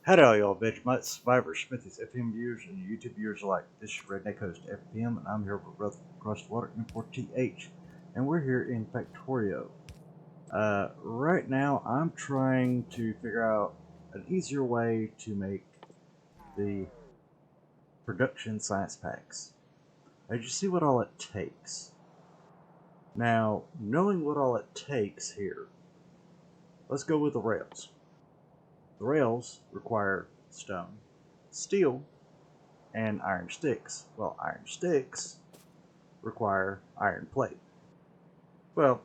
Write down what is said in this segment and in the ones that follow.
Howdy, y'all, Vegemite survivors, Smithies, FPM viewers, and YouTube viewers alike. This is your Redneck host, FPM, and I'm here with brother across the water, N4TH, and we're here in Factorio. Right now, I'm trying to figure out an easier way to make the production science packs. As you see what all it takes. Now, knowing what all it takes here, let's go with the rails. The rails require stone, steel, and iron sticks. Well, iron sticks require iron plate. Well,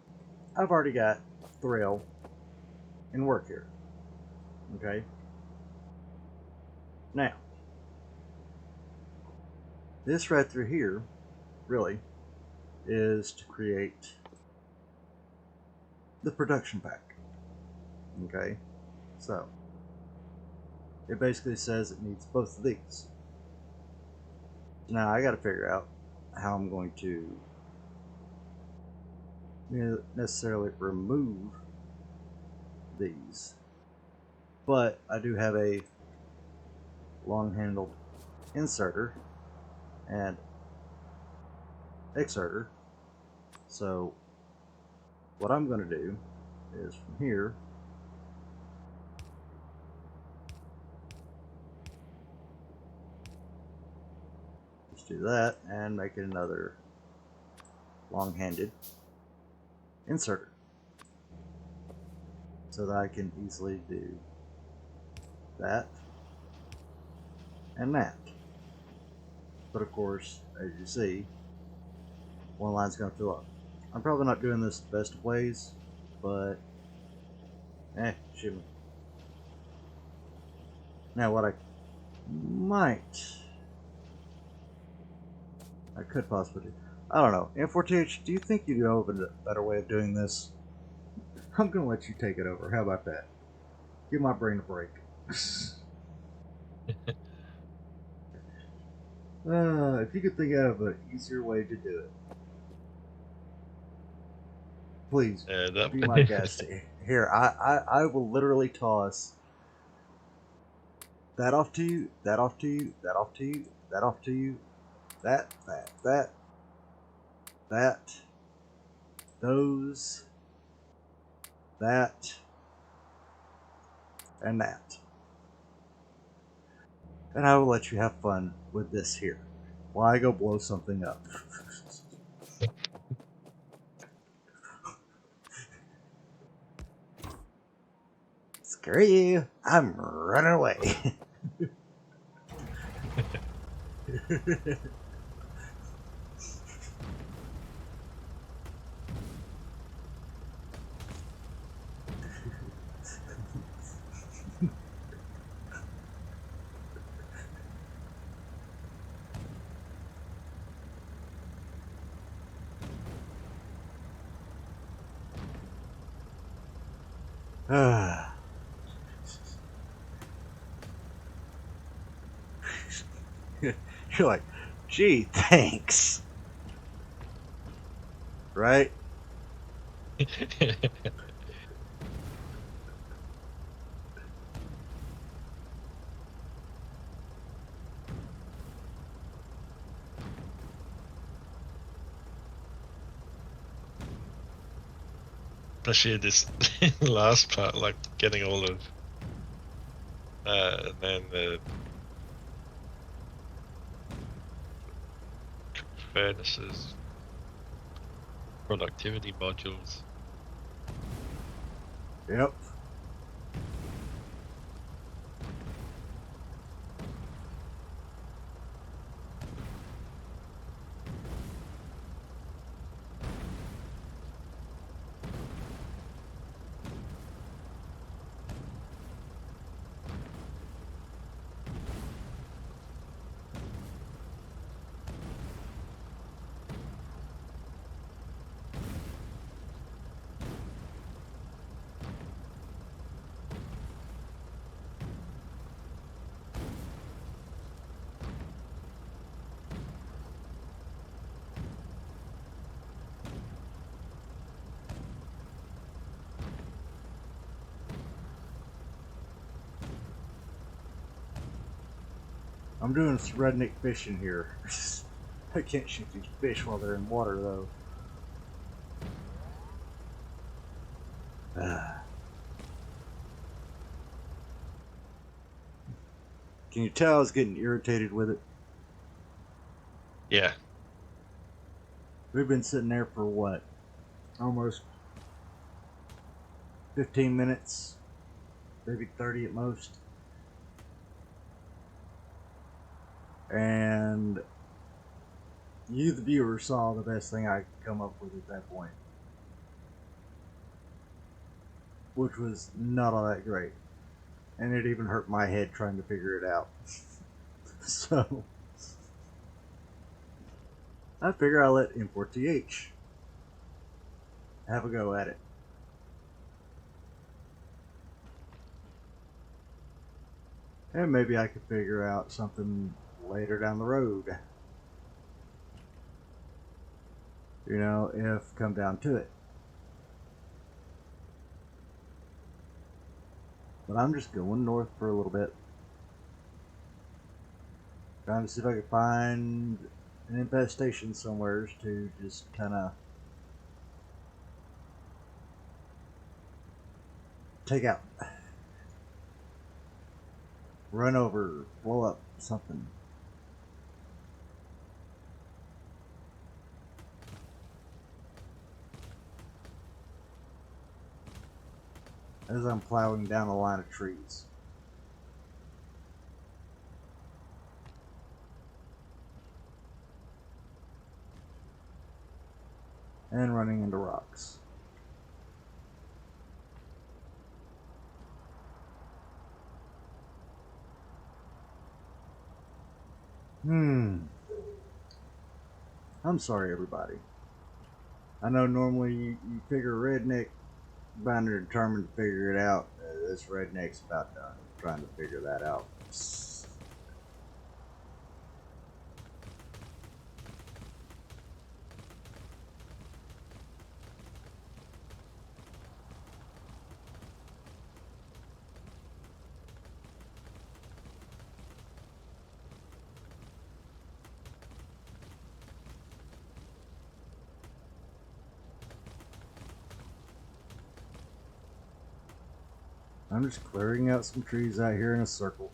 I've already got the rail in work here. Okay? Now, this right through here, really, is to create the production pack. Okay? So, it basically says it needs both of these. Now, I got to figure out how I'm going to necessarily remove these, but I do have a long-handled inserter and exserter, so what I'm going to do is from here just do that and make it another long-handed inserter so that I can easily do that and that. But of course, as you see, one line's going to fill up. I'm probably not doing this the best of ways, but shoot me. Now what I could possibly do, I don't know. N4TH, do you think you know of a better way of doing this? I'm going to let you take it over. How about that? Give my brain a break. If you could think of an easier way to do it, please be my guest. Here, I will literally toss that off to you, that off to you, that off to you, that off to you, that, those, that, and that. And I will let you have fun with this here while I go blow something up. Screw you, I'm running away. You're like, gee, thanks. Right? Especially this last part, like getting all of, and then the furnaces, productivity modules. Yep. I'm doing some redneck fishing here. I can't shoot these fish while they're in water though. Can you tell I was getting irritated with it? Yeah. We've been sitting there for what? Almost 15 minutes, maybe 30 at most. And you, the viewer, saw the best thing I could come up with at that point, which was not all that great. And it even hurt my head trying to figure it out. So I figure I'll let N4TH have a go at it. And maybe I could figure out something later down the road. You know, if come down to it. But I'm just going north for a little bit. Trying to see if I can find an infestation somewhere to just kind of take out. Run over, blow up, something. As I'm plowing down a line of trees. And running into rocks. I'm sorry, everybody. I know normally you figure redneck bound and determined to figure it out. This redneck's about done trying to figure that out. I'm just clearing out some trees out here in a circle.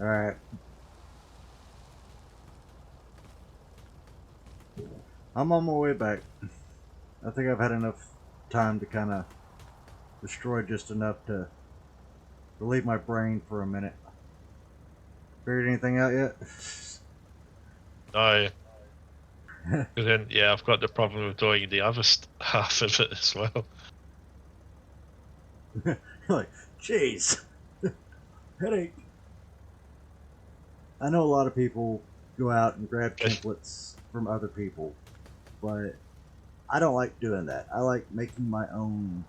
Alright. I'm on my way back. I think I've had enough time to kind of destroy just enough to relieve my brain for a minute. Figured anything out yet? No. Because then, yeah, I've got the problem of doing the other half of it as well. You're like, jeez, headache. I know a lot of people go out and grab templates from other people, but I don't like doing that. I like making my own,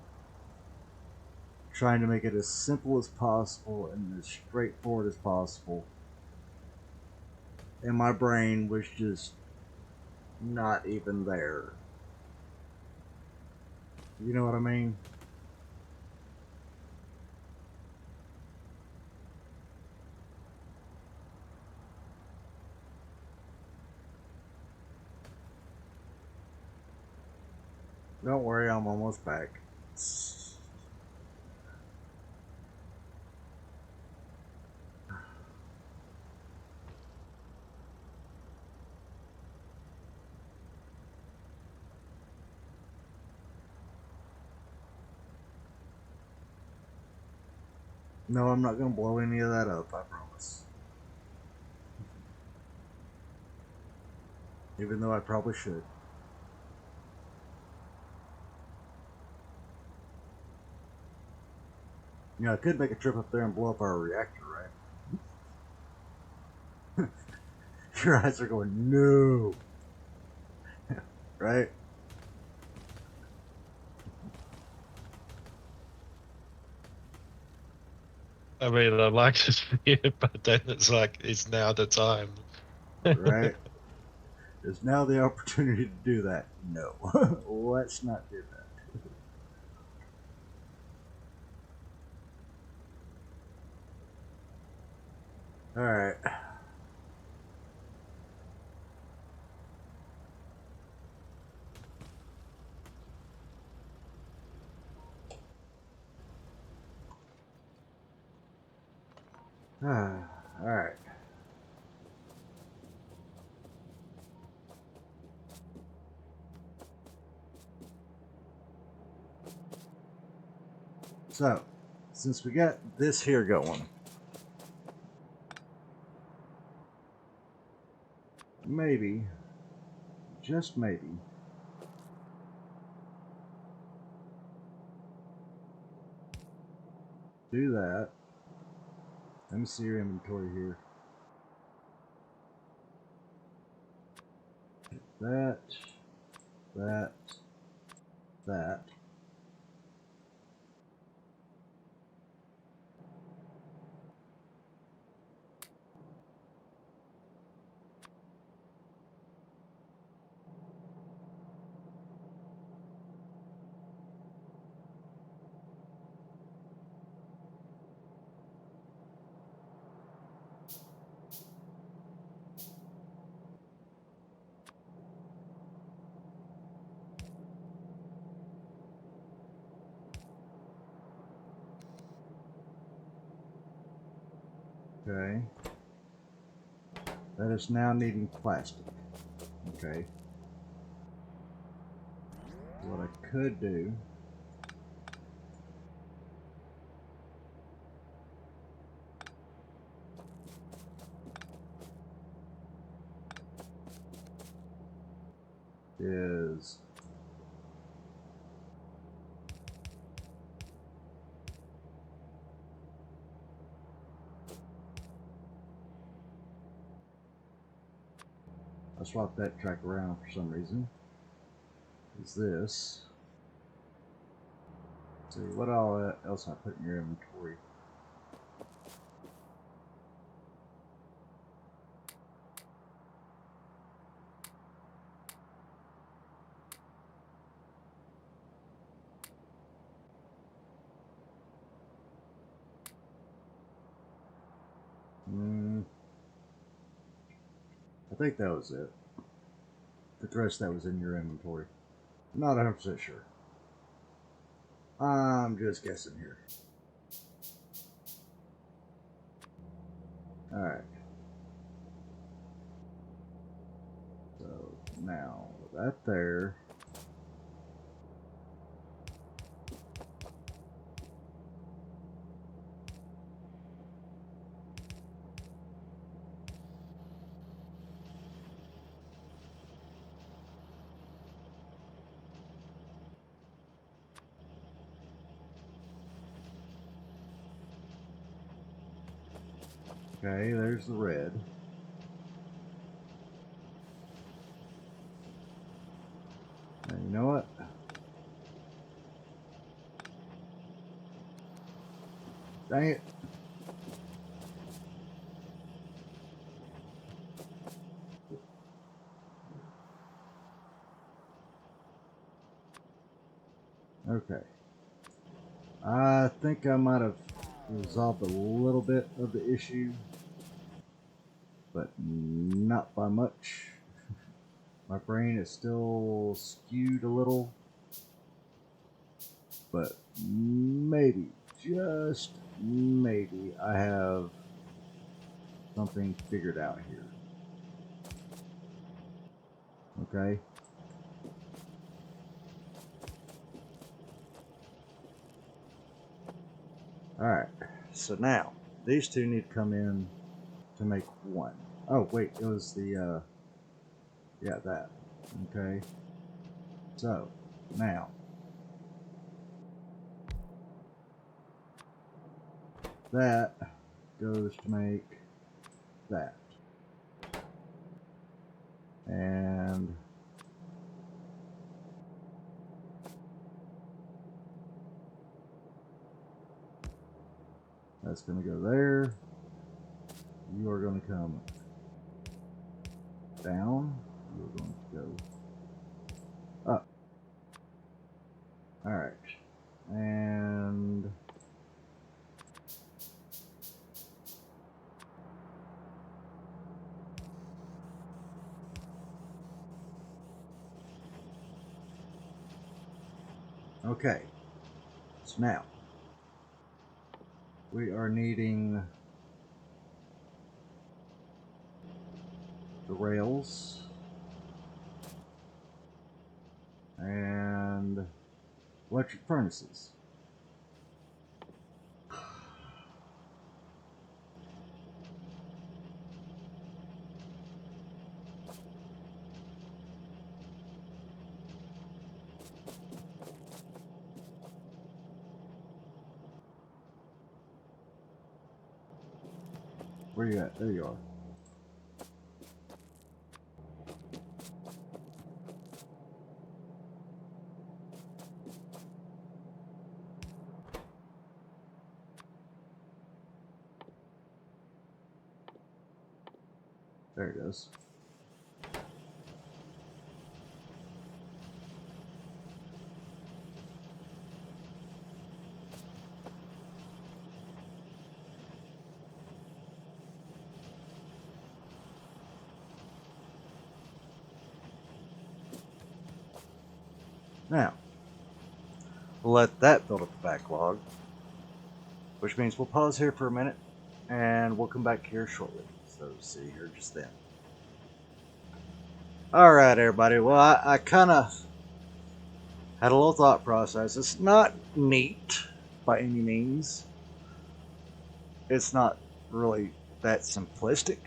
trying to make it as simple as possible and as straightforward as possible. And my brain was just not even there. You know what I mean? Don't worry, I'm almost back. No, I'm not going to blow any of that up, I promise. Even though I probably should. You know, I could make a trip up there and blow up our reactor, right? Your eyes are going, no. Right? I mean, I like this view, but then it's like, it's now the time. Right? Is now the opportunity to do that? No. Let's not do that. Alright. Alright. So, since we got this here going, maybe, just maybe, do that. Let me see your inventory here. That, that, that. Okay. That is now needing plastic. Okay. So what I could do is I'll swap that track around for some reason. Is this? Let's see what all else I put in your inventory. I think that was it. The rest that was in your inventory. I'm not 100% sure. I'm just guessing here. Alright. So now that there. Okay, there's the red. Now, you know what? Dang it. Okay. I think I might have resolved a little bit of the issue, but not by much. My brain is still skewed a little, but maybe, just maybe, I have something figured out here. Okay? Alright, so now, these two need to come in to make one. Oh, wait, it was the, yeah, that. Okay? So, now, that goes to make that. And that's going to go there. You are going to come down. You are going to go up. Alright. And okay. So now we are needing the rails and electric furnaces. Where you at? There you are. There it is. Now, we'll let that build up the backlog, which means we'll pause here for a minute and we'll come back here shortly. So see you here just then. Alright, everybody. Well, I kind of had a little thought process. It's not neat by any means. It's not really that simplistic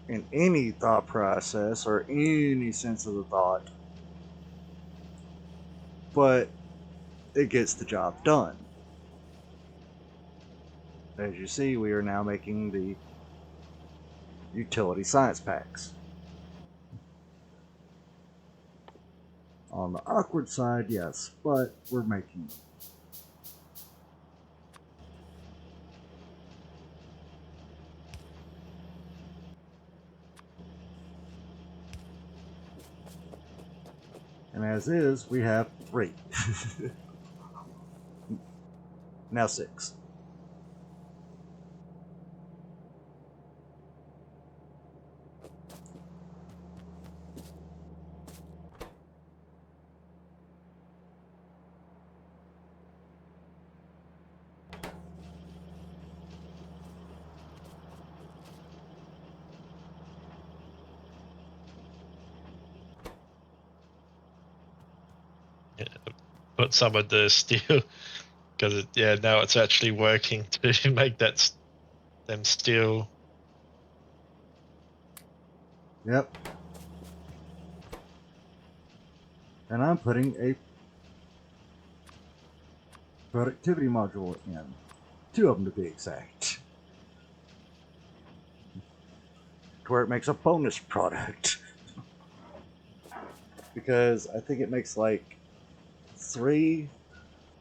in any thought process or any sense of the thought, but it gets the job done. As you see, we are now making the utility science packs. On the awkward side, yes, but we're making them. And as is, we have 3. Now 6. Yeah, put some of the steel because now it's actually working to make them steel. Yep. And I'm putting a productivity module in. 2 of them to be exact. To where it makes a bonus product. Because I think it makes like 3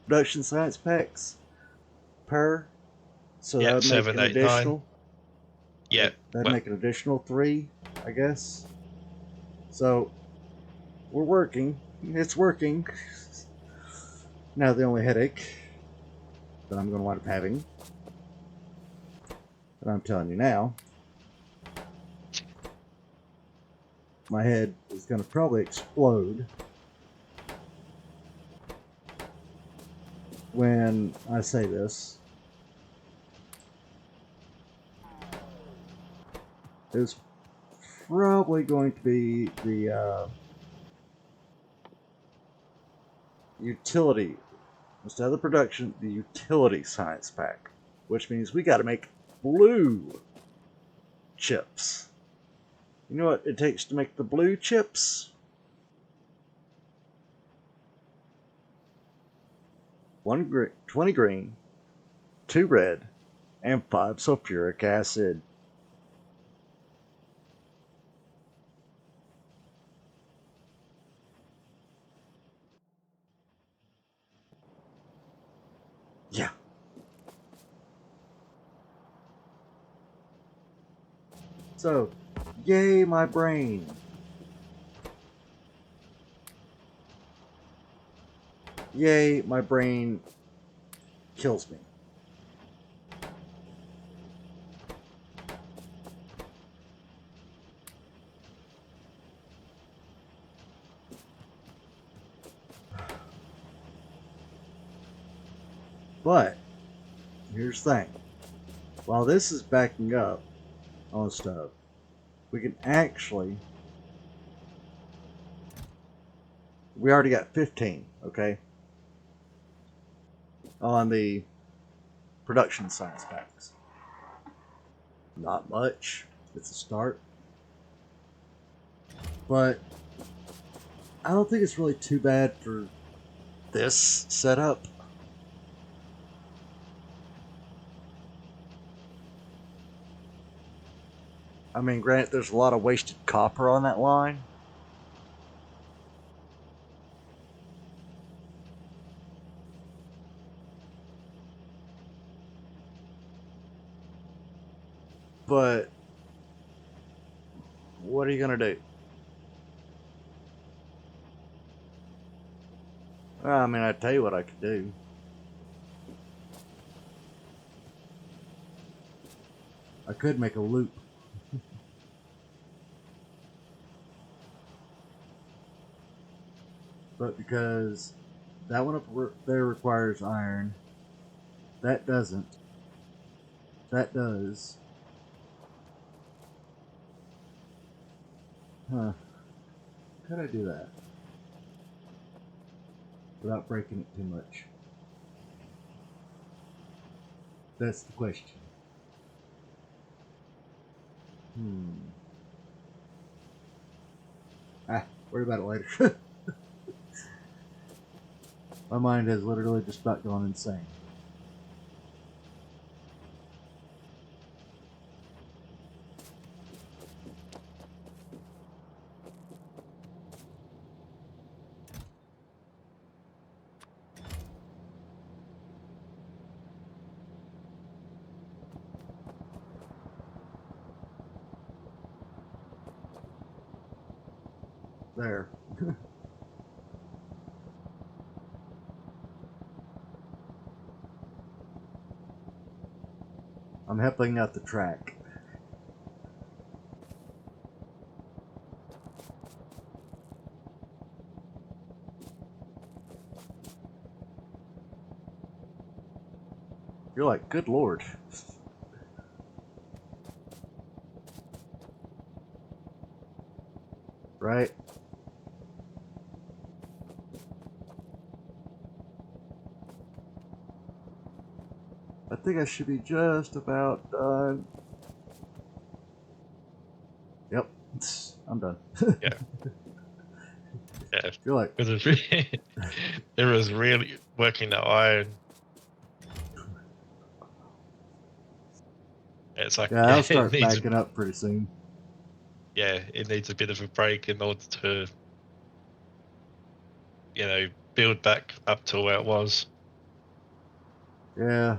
production science packs per. So Yeah, that would make 7, an 8, 9. additional. Yeah, That'd make an additional 3, I guess. So we're working. It's working. Now the only headache that I'm going to wind up having, that I'm telling you now, my head is going to probably explode when I say this, is probably going to be the utility, instead of the production, the utility science pack, which means we got to make blue chips. You know what it takes to make the blue chips? 20 green, 2 red, and 5 sulfuric acid. Yeah. So, yay, my brain. Yay, my brain kills me. But, here's the thing. While this is backing up on stuff, we can actually... We already got 15, okay? On the production science packs. Not much. It's a start. But I don't think it's really too bad for this setup. I mean, granted, there's a lot of wasted copper on that line. But what are you going to do? Well, I mean, I tell you what I could do. I could make a loop. But because that one up there requires iron, that doesn't. That does. Huh. How could I do that? Without breaking it too much? That's the question. Worry about it later. My mind has literally just about gone insane. There. I'm helping out the track. You're like, good lord. Right? I think I should be just about done. Yep, I'm done. Yeah. Yeah. You're like, It was really working that iron. It's like, yeah, yeah, I'll it start needs, backing up pretty soon. yeah, it needs a bit of a break in order to, build back up to where it was. Yeah.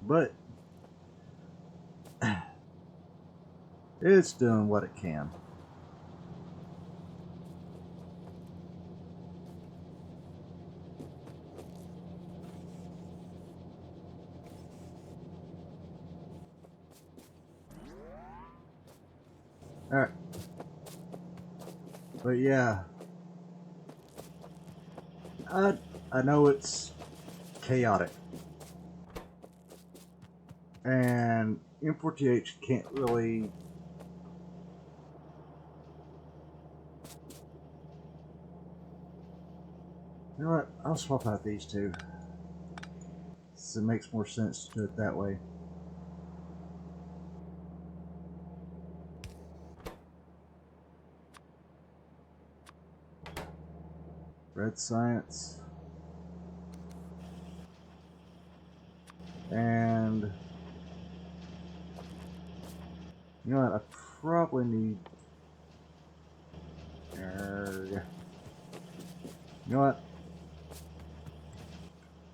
But it's doing what it can. Alright. But yeah. I know it's chaotic. And N4TH can't really... You know what? I'll swap out these two. So it makes more sense to do it that way. Red Science. And... You know what? I probably need... You know what?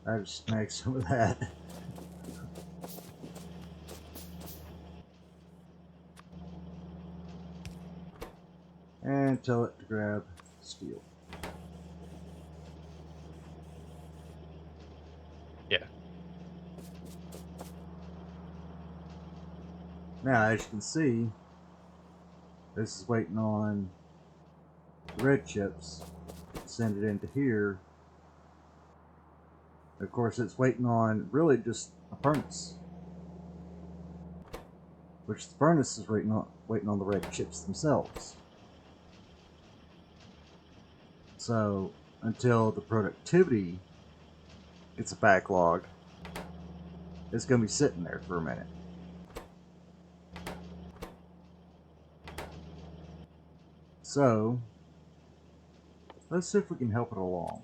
I just snag some of that. And tell it to grab steel. Yeah. Now, as you can see, this is waiting on the red chips to send it into here. Of course, it's waiting on really just a furnace, which the furnace is waiting on the red chips themselves. So until the productivity gets a backlog, it's going to be sitting there for a minute. So let's see if we can help it along.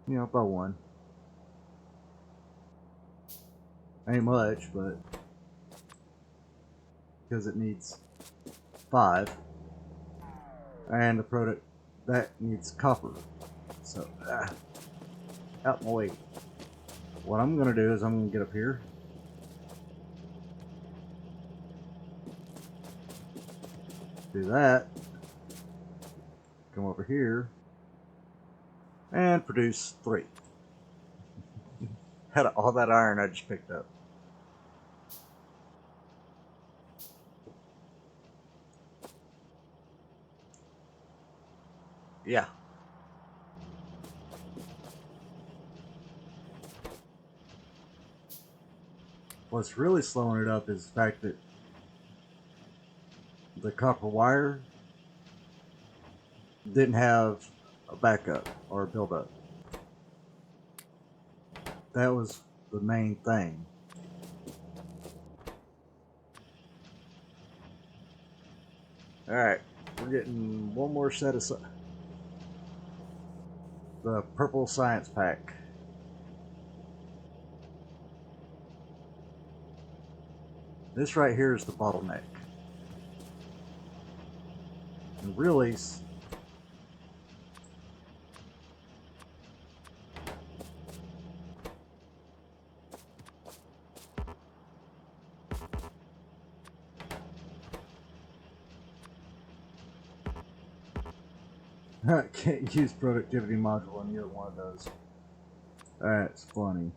You know, by one. Ain't much, but because it needs 5, and the product that needs copper. So out my way. What I'm gonna do is I'm gonna get up here. Do that. Come over here and produce 3. Had all that iron I just picked up. Yeah. What's really slowing it up is the fact that the copper wire didn't have a backup or a buildup. That was the main thing. Alright, we're getting one more set of the purple science pack. This right here is the bottleneck. And really, I can't use productivity module on either one of those. That's funny.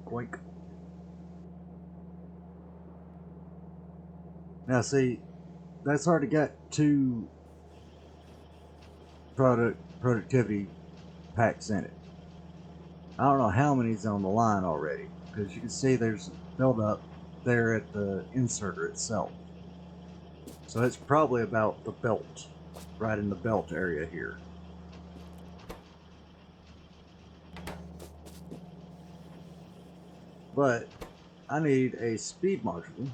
Boink. Now see, that's already got 2 productivity packs in it. I don't know how many's on the line already, because you can see there's a buildup there at the inserter itself. So it's probably about the belt, right in the belt area here. But I need a speed module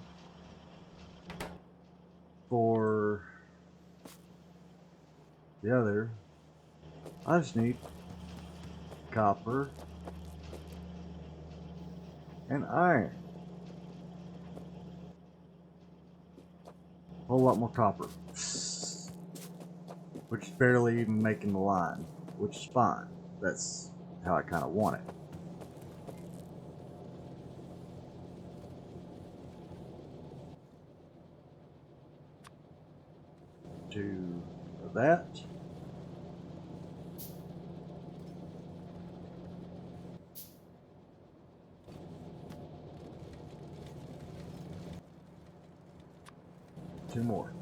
for the other. I just need copper and iron. A whole lot more copper, which is barely even making the line, which is fine. That's how I kind of want it. To that. Two more.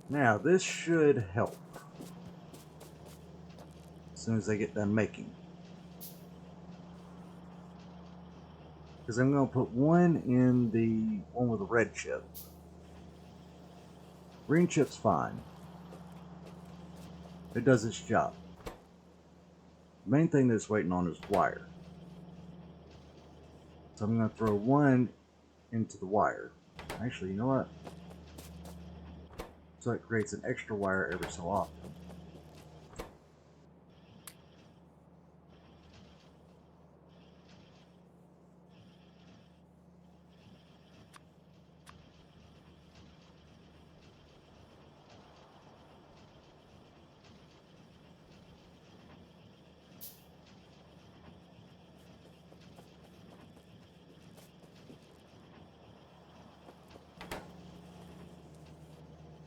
Now this should help as soon as they get done making. Because I'm going to put one in the one with the red chip. Green chip's fine. It does its job. The main thing that's waiting on is wire. So I'm going to throw one into the wire. Actually, you know what? So it creates an extra wire every so often.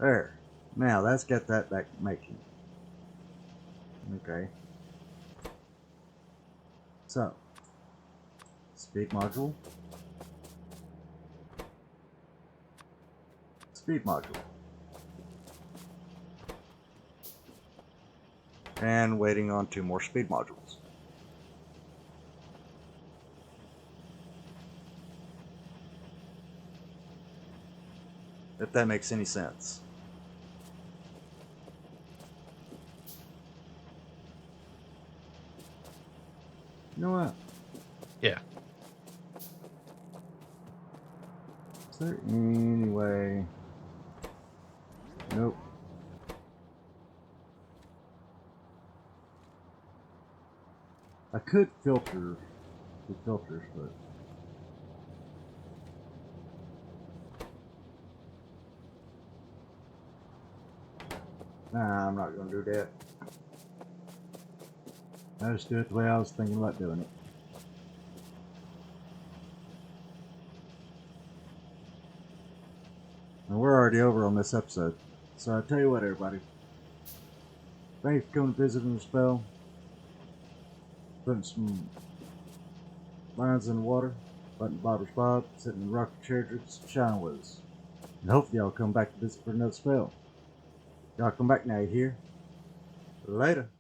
There. Now let's get that back making. Okay. So, speed module. Speed module. And waiting on 2 more speed modules. If that makes any sense. You know what? Yeah. Is there any way? Nope. I could filter the filters, but nah, I'm not gonna do that. I just do it the way I was thinking about doing it. And we're already over on this episode. So I tell you what, everybody. Thanks for coming visiting the spell. Putting some lines in the water. Letting Bobber's Bob sitting in the rocket chair drinking some shine with us. And hopefully y'all come back to visit for another spell. Y'all come back now, you hear? Later.